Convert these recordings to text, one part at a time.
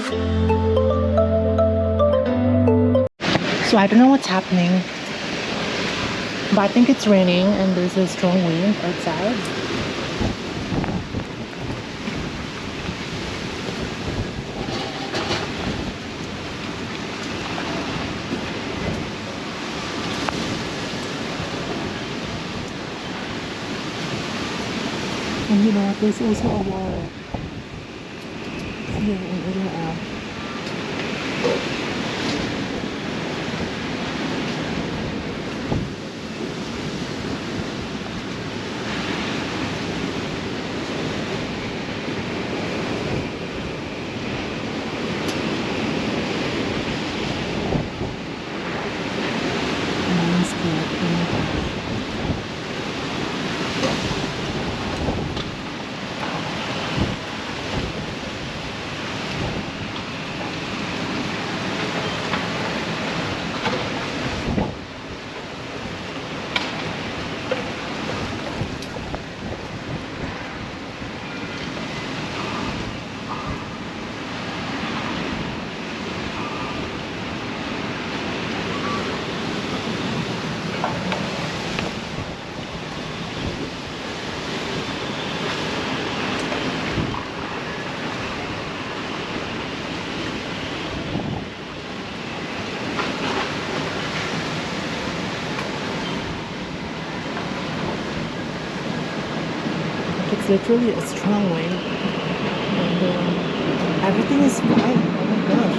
So I don't know what's happening, but I think it's raining and there's a strong wind outside. And you know, there's also a wall here in Israel. I'm scared. Oh my gosh. It's literally a strong wind, and everything is fine. Oh my gosh.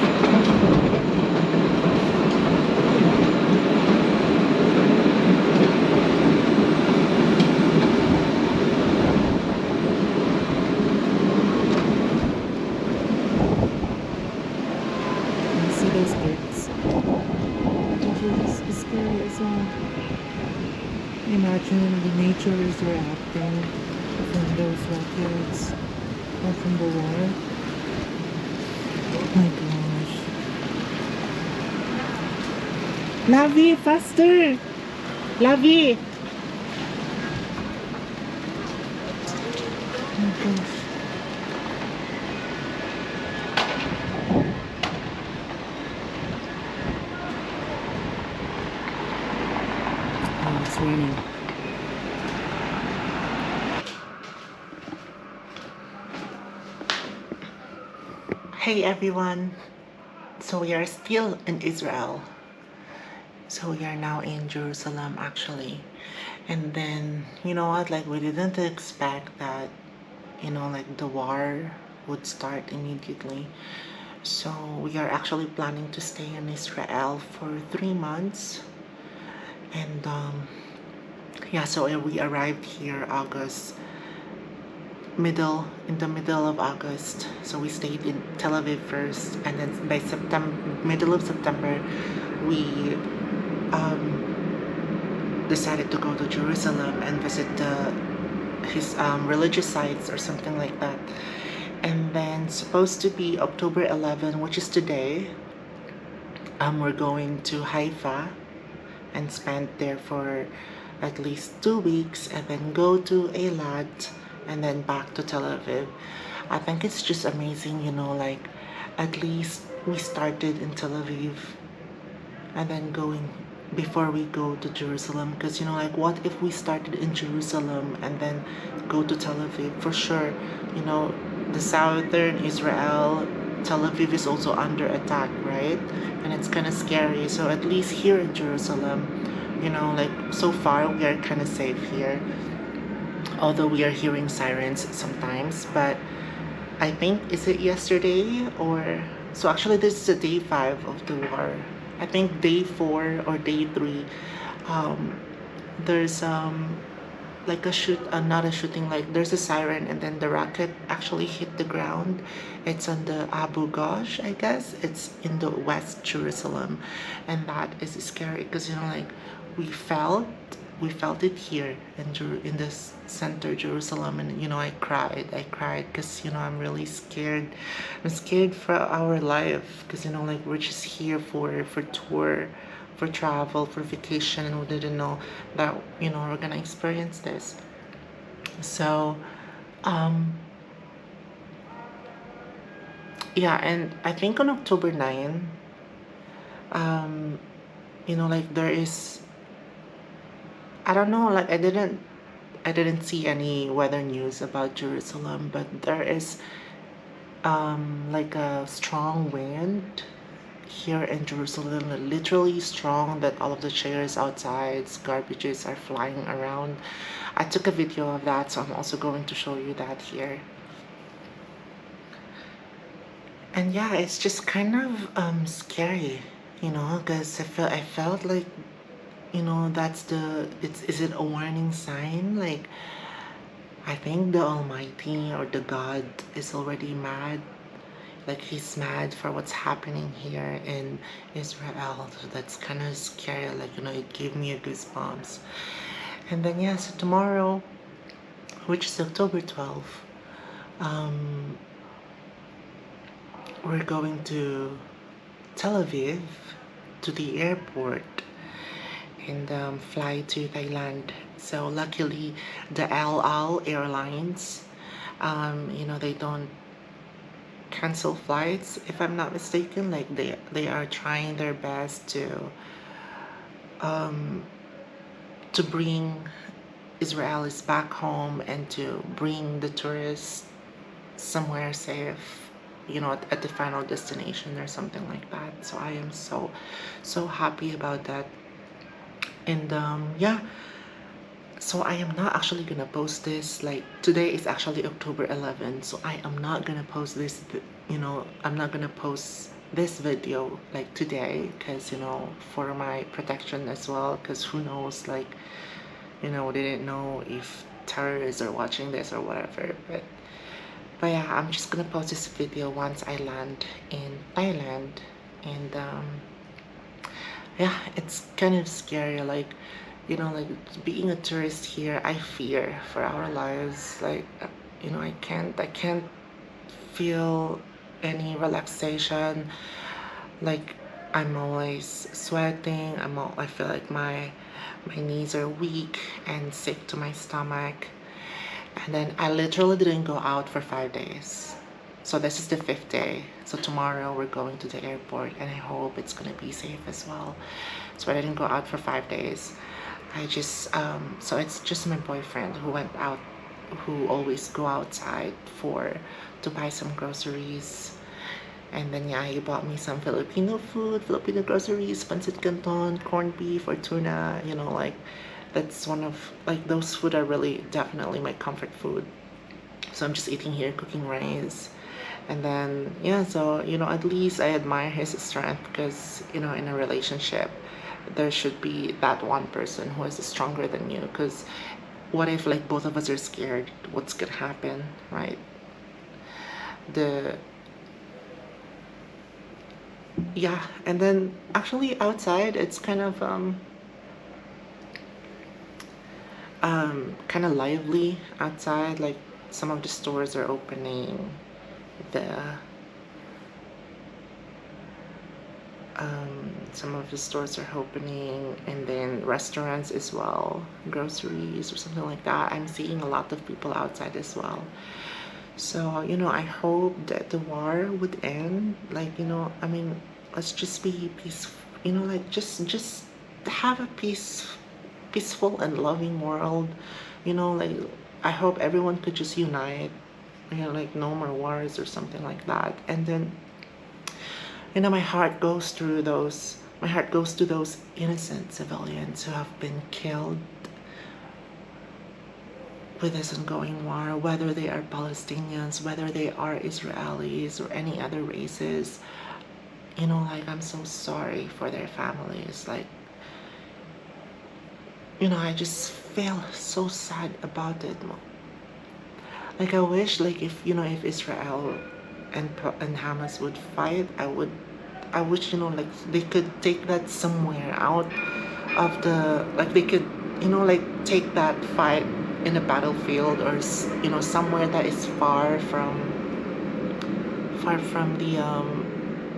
You see those birds? It's scary as well. Imagine the nature is reacting from those rockets or from the war. Oh my gosh. Lavi, faster! Lavi! Oh my gosh. Oh, it's raining. Hey everyone. So we are still in Israel. So we are now in Jerusalem actually. And then, you know what, like we didn't expect that, you know, like the war would start immediately. So we are actually planning to stay in Israel for 3 months. And yeah, so we arrived here in the middle of August. So we stayed in Tel Aviv first, and then by middle of September, we decided to go to Jerusalem and visit his religious sites or something like that. And then supposed to be October 11, which is today, we're going to Haifa and spend there for at least 2 weeks, and then go to Eilat and then back to Tel Aviv. I think it's just amazing, you know, like at least we started in Tel Aviv and then going before we go to Jerusalem, because you know, like what if we started in Jerusalem and then go to Tel Aviv? For sure, you know, the southern Israel, Tel Aviv is also under attack, right? And it's kind of scary. So at least here in Jerusalem, you know, like so far we are kind of safe here, although we are hearing sirens sometimes. But I think, is it yesterday or so actually this is a day 5 of the war. I think day 4 or day 3, there's like a not a shooting, like there's a siren and then the rocket actually hit the ground. It's on the Abu Ghosh, I guess. It's in the West Jerusalem, and that is scary because, you know, like we felt it here in this center Jerusalem, and you know, I cried because, you know, I'm really scared. I'm scared for our life because, you know, like we're just here for tour, for travel, for vacation, and we didn't know that, you know, we're gonna experience this. So yeah, and I think on October 9, um, like there is, I don't know, like I didn't see any weather news about Jerusalem, but there is like a strong wind here in Jerusalem, like, literally strong, that all of the chairs outside, garbages are flying around. I took a video of that, so I'm also going to show you that here. And yeah, it's just kind of scary, because I felt like, that's is it a warning sign? Like, I think the Almighty or the God is already mad. Like, he's mad for what's happening here in Israel. So that's kind of scary. Like, it gave me a goosebumps. And then, yeah, so tomorrow, which is October 12th, um, we're going to Tel Aviv, to the airport, and fly to Thailand. So luckily, the El Al Airlines, they don't cancel flights, if I'm not mistaken. Like, they are trying their best um, to bring Israelis back home and to bring the tourists somewhere safe, at the final destination or something like that. So I am so happy about that. And yeah, so I am not actually gonna post this. Like, today is actually October 11th, so I am not gonna post this, I'm not gonna post this video like today, because for my protection as well, because who knows, like, we didn't know if terrorists are watching this or whatever. But yeah, I'm just gonna post this video once I land in Thailand. And yeah, it's kind of scary. Like, like, being a tourist here, I fear for our lives. Like, I can't feel any relaxation. Like, I'm always sweating. I feel like my knees are weak and sick to my stomach. And then I literally didn't go out for 5 days. So this is the 5th day. So tomorrow we're going to the airport, and I hope it's gonna be safe as well. So I didn't go out for 5 days. I just so it's just my boyfriend who went out, who always go outside to buy some groceries. And then yeah, he bought me some Filipino food, Filipino groceries, pancit canton, corned beef, or tuna. Like, that's one of, like, those food are really definitely my comfort food. So I'm just eating here, cooking rice. And then yeah, so at least I admire his strength, because in a relationship there should be that one person who is stronger than you. Because what if, like, both of us are scared? What's gonna happen, right? Yeah, and then actually outside it's kind of lively outside. Like, some of the stores are opening, the some of the stores are opening, and then restaurants as well, groceries or something like that. I'm seeing a lot of people outside as well. So I hope that the war would end. Like, let's just be peaceful. Like, just have a peaceful and loving world. Like, I hope everyone could just unite. Like, no more wars or something like that. And then my heart goes to those innocent civilians who have been killed with this ongoing war, whether they are Palestinians, whether they are Israelis, or any other races. Like, I'm so sorry for their families. Like, I just feel so sad about it. Like, I wish, like, if Israel and Hamas would fight, I wish, like, they could take that somewhere out of the, like, they could, like, take that fight in a battlefield, or somewhere that is far from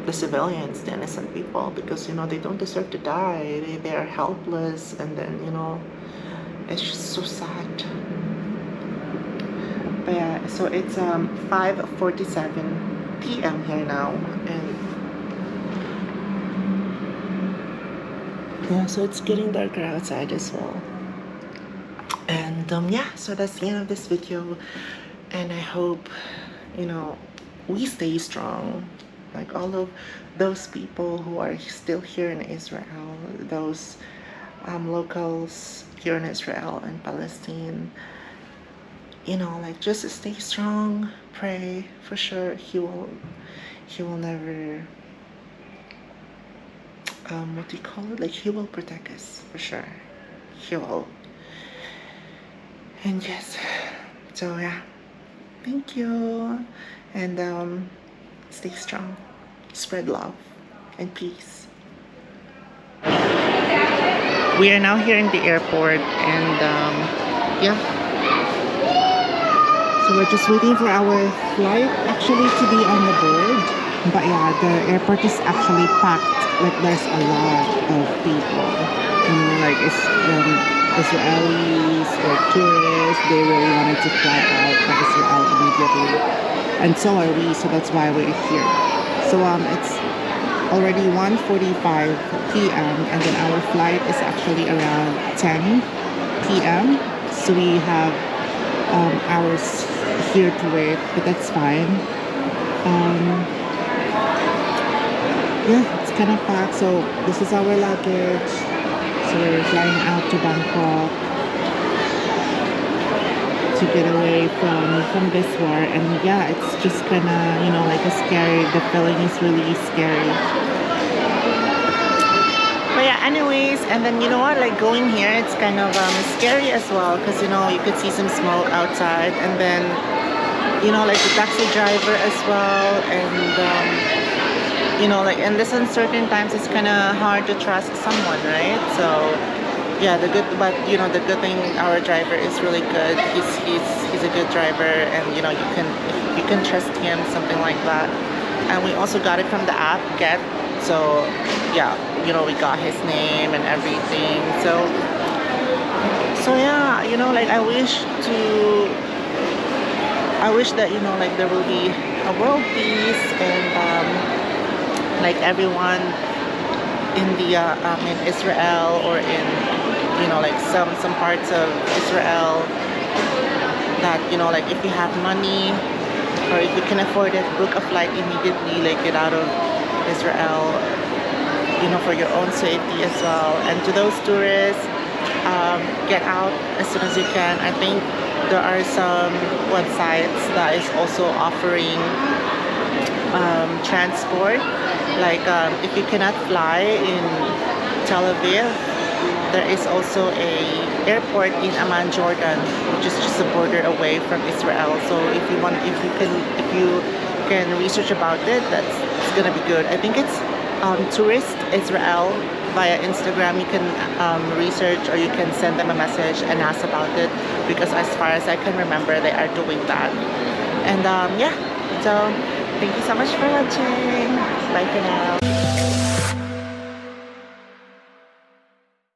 the civilians, the innocent people, because they don't deserve to die. They are helpless. And then it's just so sad. But yeah, so it's 5:47 p.m. here now, and yeah, so it's getting darker outside as well. And yeah, so that's the end of this video, and I hope, you know, we stay strong, like all of those people who are still here in Israel, those locals here in Israel and Palestine, you know, like just stay strong, pray for sure. He will never what do you call it, like he will protect us for sure. He will. And yes, so yeah, thank you, and stay strong, spread love and peace. We are now here in the airport, and yeah, so we're just waiting for our flight actually to be on the board. But yeah, the airport is actually packed. Like there's a lot of people, you know, like it's Israelis or tourists. They really wanted to fly out from Israel immediately, and so are we. So that's why we're here. So it's already 1:45 p.m. and then our flight is actually around 10 p.m. So we have hours here to wait, but that's fine. Yeah, it's kind of packed. So this is our luggage. So we're flying out to Bangkok to get away from this war. And yeah, it's just kind of, you know, like a scary, the feeling is really scary. But yeah, anyways, and then you know what, like going here, it's kind of scary as well, because you know, you could see some smoke outside, and then you know, like the taxi driver as well, and you know, like in this uncertain times, it's kind of hard to trust someone, right? So yeah, but you know, the good thing, our driver is really good. He's a good driver, and you know, you can trust him, something like that. And we also got it from the app Get. So yeah, you know, we got his name and everything. So yeah, you know, like I wish that, you know, like there will be a world peace, and like everyone in the in Israel, or in, you know, like some parts of Israel, that, you know, like if you have money or if you can afford it, book a flight immediately, like get out of Israel, you know, for your own safety as well. And to those tourists, get out as soon as you can. I think there are some websites that is also offering transport, like if you cannot fly in Tel Aviv, there is also a airport in Amman, Jordan, which is just a border away from Israel. So if you can research about it, it's gonna be good. I think it's Tourist Israel via Instagram. You can research, or you can send them a message and ask about it, because as far as I can remember, they are doing that. And yeah, so thank you so much for watching. Bye for now.